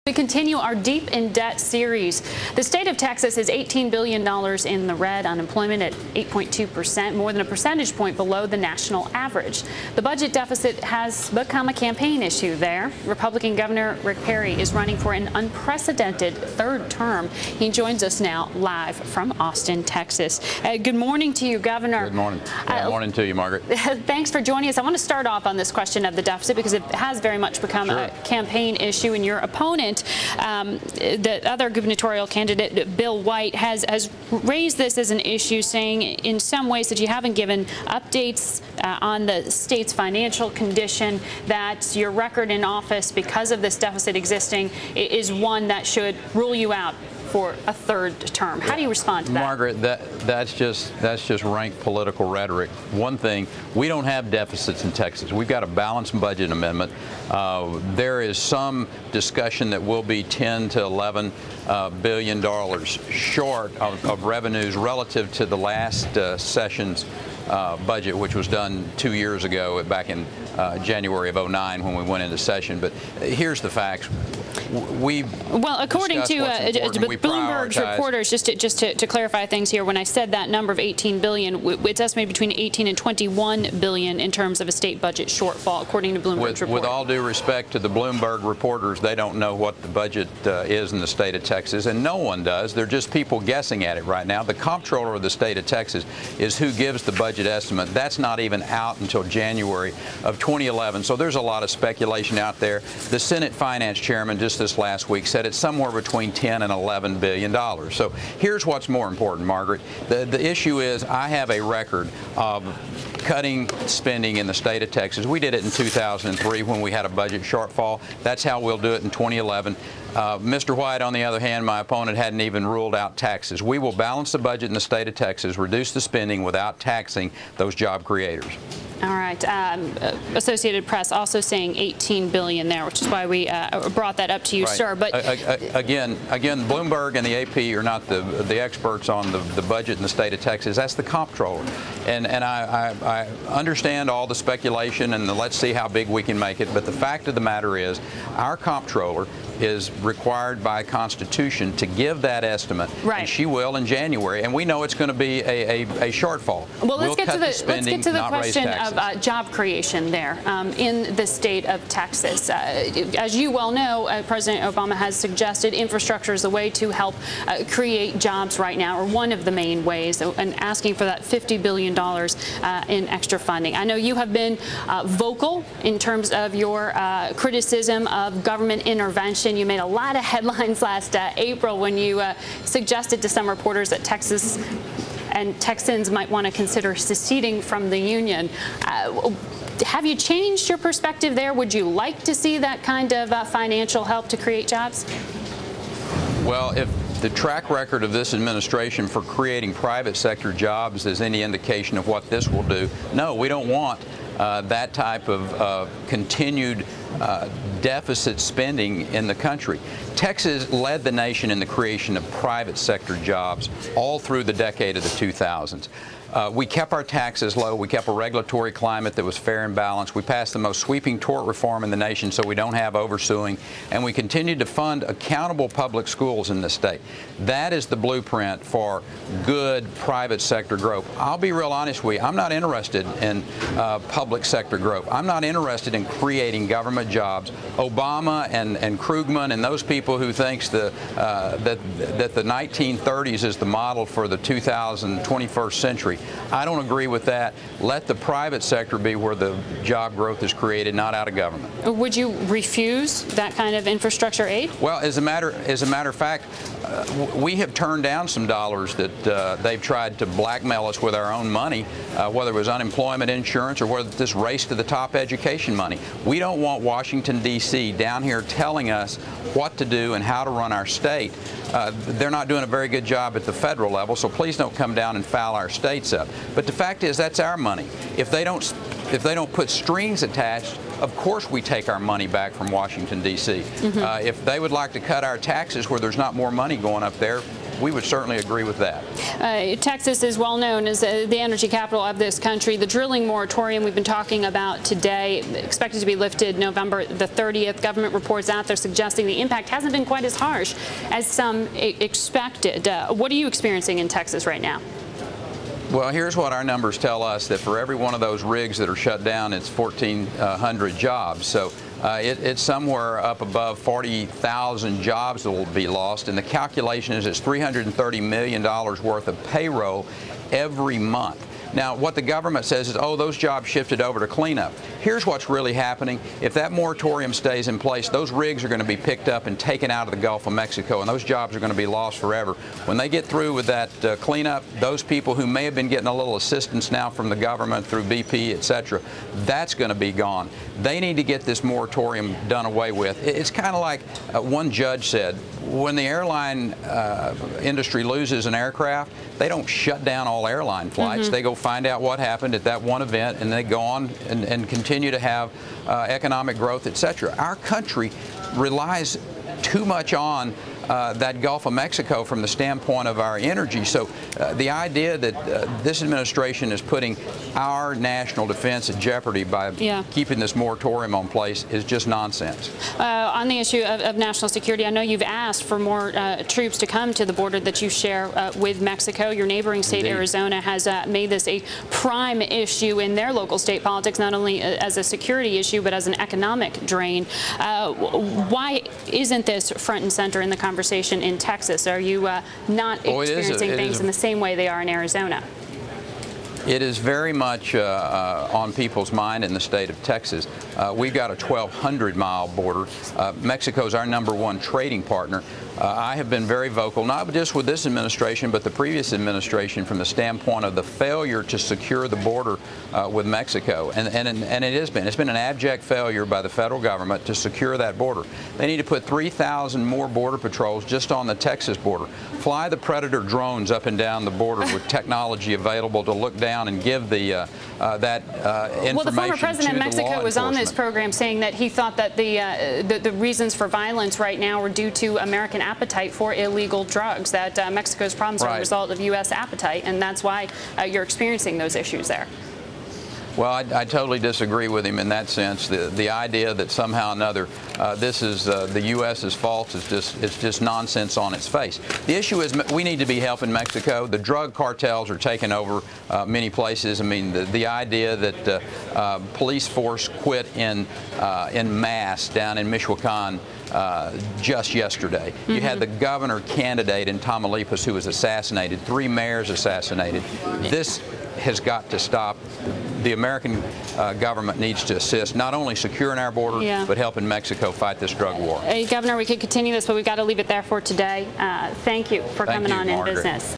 We continue our Deep in Debt series. The state of Texas is $18 billion in the red, unemployment at 8.2%, more than a percentage point below the national average. The budget deficit has become a campaign issue there. Republican Governor Rick Perry is running for an unprecedented third term. He joins us now live from Austin, Texas. Good morning to you, Governor. Good morning. Good morning to you, Margaret. Thanks for joining us. I want to start off on this question of the deficit because it has very much become a campaign issue, and your opponent, the other gubernatorial candidate, Bill White, has raised this as an issue, saying in some ways that you haven't given updates on the state's financial condition, that your record in office because of this deficit existing is one that should rule you out for a third term. How do you respond to that? Margaret, that's just rank political rhetoric. One thing, we don't have deficits in Texas. We've got a balanced budget amendment. There is some discussion that we'll be $10 to $11 billion short of revenues relative to the last session's budget, which was done 2 years ago, back in January of '09 when we went into session. But here's the facts. Well, according to Bloomberg's reporters, just to clarify things here, when I said that number of $18 billion, it's estimated between $18 and $21 billion in terms of a state budget shortfall, according to Bloomberg's report. With all due respect to the Bloomberg reporters, they don't know what the budget is in the state of Texas, and no one does. They're just people guessing at it right now. The comptroller of the state of Texas is who gives the budget estimate. That's not even out until January of 2011, so there's a lot of speculation out there. The Senate Finance Chairman just this last week said it's somewhere between $10 and $11 billion. So here's what's more important, Margaret. The issue is I have a record of cutting spending in the state of Texas. We did it in 2003 when we had a budget shortfall. That's how we'll do it in 2011. Mr. White, on the other hand, my opponent, hadn't even ruled out taxes. We will balance the budget in the state of Texas, reduce the spending without taxing those job creators. All right. Associated Press also saying $18 billion there, which is why we brought that up to you, sir. But again, Bloomberg and the AP are not the experts on the budget in the state of Texas. That's the comptroller, and I understand all the speculation and let's see how big we can make it. But the fact of the matter is, our comptroller is required by Constitution to give that estimate, and she will in January, and we know it's going to be a shortfall. Well, let's get to the question of job creation there in the state of Texas. As you well know, President Obama has suggested infrastructure is a way to help create jobs right now, or one of the main ways, and asking for that $50 billion in extra funding. I know you have been vocal in terms of your criticism of government intervention. You made a lot of headlines last April when you suggested to some reporters that Texas and Texans might want to consider seceding from the union. Have you changed your perspective there? Would you like to see that kind of financial help to create jobs? Well, if the track record of this administration for creating private sector jobs is any indication of what this will do, no, we don't want that type of continued deficit spending in the country. Texas led the nation in the creation of private sector jobs all through the decade of the 2000s. We kept our taxes low. We kept a regulatory climate that was fair and balanced. We passed the most sweeping tort reform in the nation so we don't have oversuing. And we continued to fund accountable public schools in this state. That is the blueprint for good private sector growth. I'll be real honest with you. I'm not interested in public sector growth. I'm not interested in creating government jobs. Obama and Krugman and those people who thinks that the 1930s is the model for the 21st century, I don't agree with that. Let the private sector be where the job growth is created, not out of government. Would you refuse that kind of infrastructure aid? Well, as a matter of fact, we have turned down some dollars that they've tried to blackmail us with our own money, whether it was unemployment insurance or whether this race to the top education money. We don't want Washington, D.C. down here telling us what to do and how to run our state. They're not doing a very good job at the federal level, so please don't come down and foul our states up. But the fact is, that's our money. If they don't put strings attached, of course we take our money back from Washington, D.C. If they would like to cut our taxes where there's not more money going up there, we would certainly agree with that. Texas is well known as the energy capital of this country. The drilling moratorium we've been talking about today, expected to be lifted November the 30th. Government reports out there suggesting the impact hasn't been quite as harsh as some expected. What are you experiencing in Texas right now? Well, here's what our numbers tell us, that for every one of those rigs that are shut down, it's 1,400 jobs. So it's somewhere up above 40,000 jobs that will be lost, and the calculation is it's $330 million worth of payroll every month. Now, what the government says is, oh, those jobs shifted over to cleanup. Here's what's really happening. If that moratorium stays in place, those rigs are going to be picked up and taken out of the Gulf of Mexico, and those jobs are going to be lost forever. When they get through with that cleanup, those people who may have been getting a little assistance now from the government through BP, etc., that's going to be gone. They need to get this moratorium done away with. It's kind of like one judge said, when the airline industry loses an aircraft, they don't shut down all airline flights. They go find out what happened at that one event, and they go on and continue to have economic growth, etc. Our country relies too much on that Gulf of Mexico from the standpoint of our energy. So the idea that this administration is putting our national defense at jeopardy by keeping this moratorium on place is just nonsense. On the issue of national security, I know you've asked for more troops to come to the border that you share with Mexico. Your neighboring state, Arizona, has made this a prime issue in their local state politics, not only as a security issue, but as an economic drain. Why isn't this front and center in the conversation in Texas? Are you not experiencing things in the same way they are in Arizona? It is very much on people's mind in the state of Texas. We've got a 1,200-mile border. Mexico's our #1 trading partner. I have been very vocal, not just with this administration, but the previous administration, from the standpoint of the failure to secure the border with Mexico. And it has been. It's been an abject failure by the federal government to secure that border. They need to put 3,000 more border patrols just on the Texas border. Fly the Predator drones up and down the border with technology available to look down and give the that information. Well, the former president of Mexico was on this program saying that he thought that the reasons for violence right now were due to American appetite for illegal drugs, that Mexico's problems are a result of U.S. appetite, and that's why you're experiencing those issues there. Well, I totally disagree with him in that sense. The idea that somehow or another this is the U.S.'s fault is just nonsense on its face. The issue is we need to be helping Mexico. The drug cartels are taking over many places. I mean, the idea that police force quit in mass down in Michoacan just yesterday. You had the governor candidate in Tamaulipas who was assassinated, 3 mayors assassinated. This has got to stop. The American government needs to assist, not only securing our border, but helping Mexico fight this drug war. Governor, we could continue this, but we've got to leave it there for today. Thank you for coming on In Business.